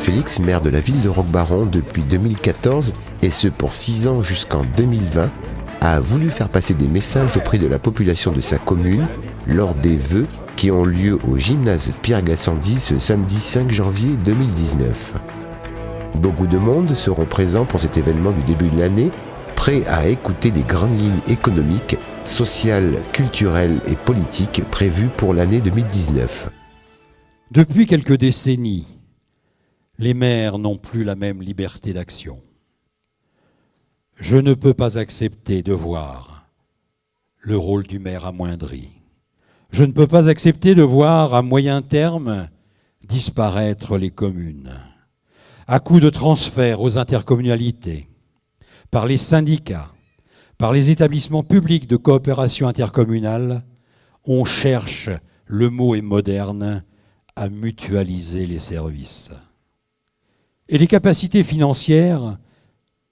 Félix, maire de la ville de Roquebaron depuis 2014, et ce pour 6 ans jusqu'en 2020, a voulu faire passer des messages auprès de la population de sa commune lors des vœux qui ont lieu au gymnase Pierre Gassendi ce samedi 5 janvier 2019. Beaucoup de monde seront présents pour cet événement du début de l'année, prêts à écouter les grandes lignes économiques, sociales, culturelles et politiques prévues pour l'année 2019. Depuis quelques décennies, les maires n'ont plus la même liberté d'action. Je ne peux pas accepter de voir le rôle du maire amoindri. Je ne peux pas accepter de voir à moyen terme disparaître les communes, à coup de transfert aux intercommunalités, par les syndicats, par les établissements publics de coopération intercommunale. On cherche, le mot est moderne, à mutualiser les services. Et les capacités financières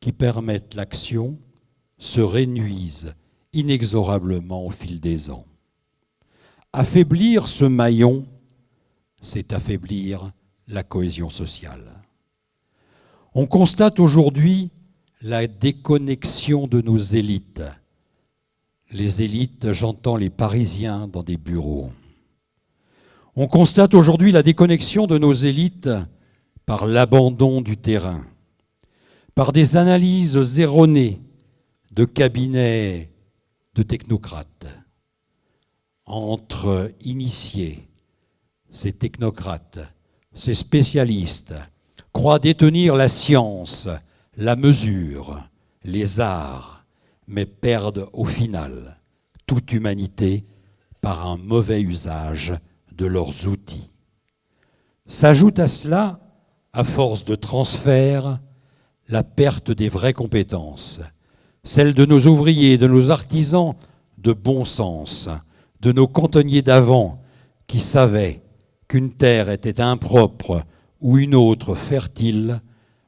qui permettent l'action se réduisent inexorablement au fil des ans. Affaiblir ce maillon, c'est affaiblir la cohésion sociale. On constate aujourd'hui la déconnexion de nos élites. Les élites, j'entends les Parisiens dans des bureaux. On constate aujourd'hui la déconnexion de nos élites par l'abandon du terrain, par des analyses erronées de cabinets de technocrates. Entre initiés, ces technocrates, ces spécialistes, croient détenir la science, la mesure, les arts, mais perdent au final toute humanité par un mauvais usage de leurs outils. S'ajoute à cela, à force de transfert, la perte des vraies compétences, celle de nos ouvriers, de nos artisans de bon sens, de nos cantonniers d'avant qui savaient qu'une terre était impropre ou une autre fertile,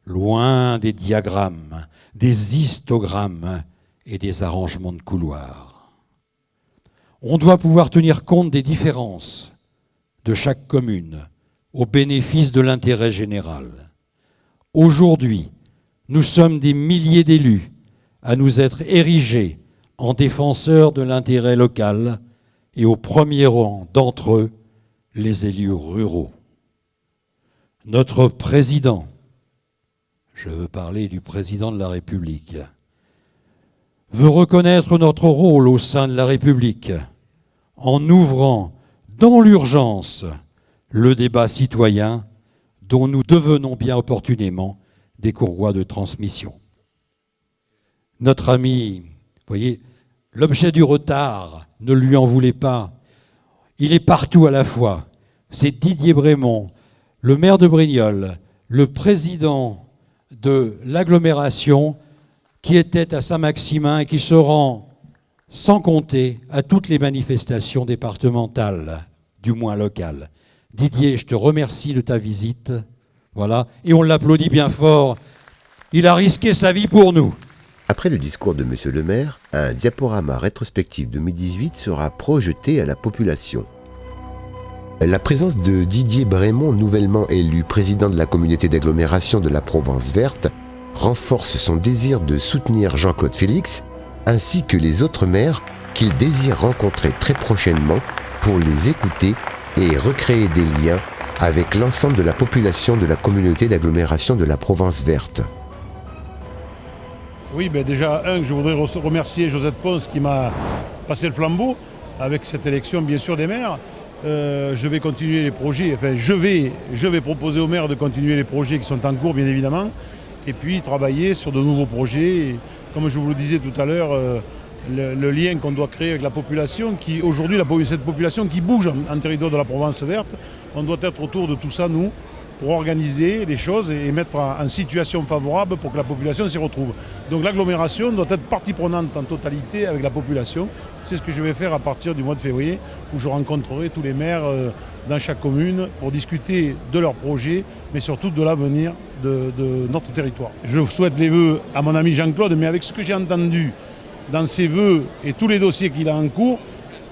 loin des diagrammes, des histogrammes et des arrangements de couloirs. On doit pouvoir tenir compte des différences de chaque commune au bénéfice de l'intérêt général. Aujourd'hui, nous sommes des milliers d'élus à nous être érigés en défenseurs de l'intérêt local et au premier rang d'entre eux, les élus ruraux. Notre président, je veux parler du président de la République, veut reconnaître notre rôle au sein de la République en ouvrant dans l'urgence le débat citoyen dont nous devenons bien opportunément des courroies de transmission. Notre ami, vous voyez, l'objet du retard, ne lui en voulez pas. Il est partout à la fois. C'est Didier Brémond, le maire de Brignoles, le président de l'agglomération qui était à Saint-Maximin et qui se rend sans compter à toutes les manifestations départementales, du moins locales. Didier, je te remercie de ta visite. Voilà, et on l'applaudit bien fort. Il a risqué sa vie pour nous. Après le discours de M. le maire, un diaporama rétrospectif 2018 sera projeté à la population. La présence de Didier Brémond, nouvellement élu président de la communauté d'agglomération de la Provence verte, renforce son désir de soutenir Jean-Claude Félix, ainsi que les autres maires qu'il désire rencontrer très prochainement pour les écouter et recréer des liens avec l'ensemble de la population de la communauté d'agglomération de la Provence verte. Oui, déjà, je voudrais remercier Josette Ponce qui m'a passé le flambeau avec cette élection, bien sûr, des maires. Je vais continuer les projets, enfin, je vais proposer aux maires de continuer les projets qui sont en cours, bien évidemment, et puis travailler sur de nouveaux projets. Et, comme je vous le disais tout à l'heure, le lien qu'on doit créer avec la population, qui aujourd'hui, cette population qui bouge en territoire de la Provence verte, on doit être autour de tout ça, nous, pour organiser les choses et mettre en situation favorable pour que la population s'y retrouve. Donc l'agglomération doit être partie prenante en totalité avec la population. C'est ce que je vais faire à partir du mois de février, où je rencontrerai tous les maires dans chaque commune pour discuter de leurs projets, mais surtout de l'avenir de notre territoire. Je souhaite les vœux à mon ami Jean-Claude, mais avec ce que j'ai entendu dans ses vœux et tous les dossiers qu'il a en cours,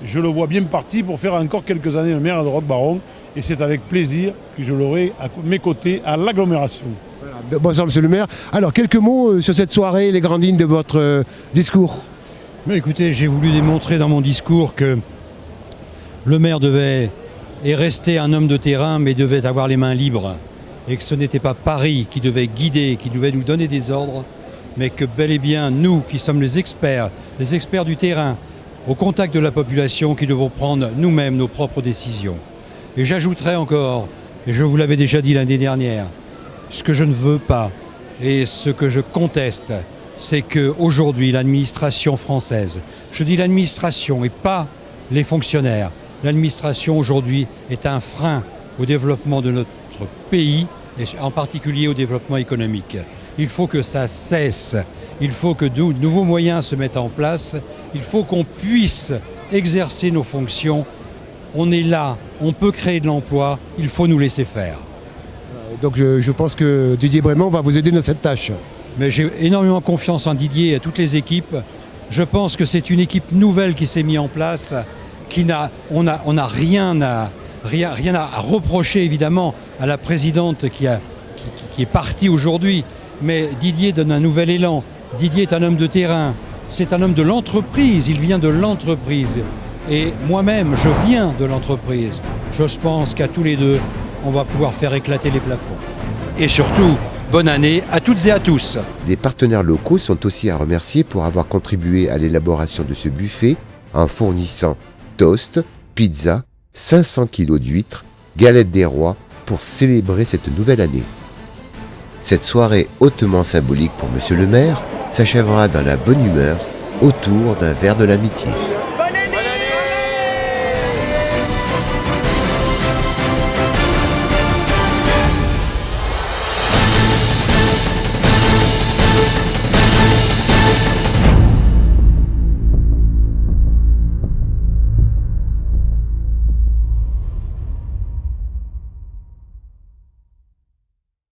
je le vois bien parti pour faire encore quelques années le maire de Roquebaron et c'est avec plaisir que je l'aurai à mes côtés à l'agglomération. Bonsoir Monsieur le maire. Alors quelques mots sur cette soirée, les grandes lignes de votre discours. Mais écoutez, j'ai voulu démontrer dans mon discours que le maire devait rester un homme de terrain, mais devait avoir les mains libres. Et que ce n'était pas Paris qui devait guider, qui devait nous donner des ordres, mais que bel et bien nous, qui sommes les experts du terrain, au contact de la population, qui devons prendre nous-mêmes nos propres décisions. Et j'ajouterai encore, et je vous l'avais déjà dit l'année dernière, ce que je ne veux pas et ce que je conteste, c'est qu'aujourd'hui l'administration française, je dis l'administration et pas les fonctionnaires, l'administration aujourd'hui est un frein au développement de notre pays et en particulier au développement économique. Il faut que ça cesse, il faut que de nouveaux moyens se mettent en place, il faut qu'on puisse exercer nos fonctions. On est là, on peut créer de l'emploi, il faut nous laisser faire. Donc je pense que Didier Brémond va vous aider dans cette tâche. Mais j'ai énormément confiance en Didier et à toutes les équipes. Je pense que c'est une équipe nouvelle qui s'est mise en place, on n'a rien à reprocher évidemment à la présidente qui est partie aujourd'hui. Mais Didier donne un nouvel élan. Didier est un homme de terrain, c'est un homme de l'entreprise, il vient de l'entreprise. Et moi-même, je viens de l'entreprise. Je pense qu'à tous les deux, on va pouvoir faire éclater les plafonds. Et surtout, bonne année à toutes et à tous. Les partenaires locaux sont aussi à remercier pour avoir contribué à l'élaboration de ce buffet en fournissant toast, pizza, 500 kg d'huîtres, galettes des rois pour célébrer cette nouvelle année. Cette soirée hautement symbolique pour Monsieur le maire s'achèvera dans la bonne humeur autour d'un verre de l'amitié.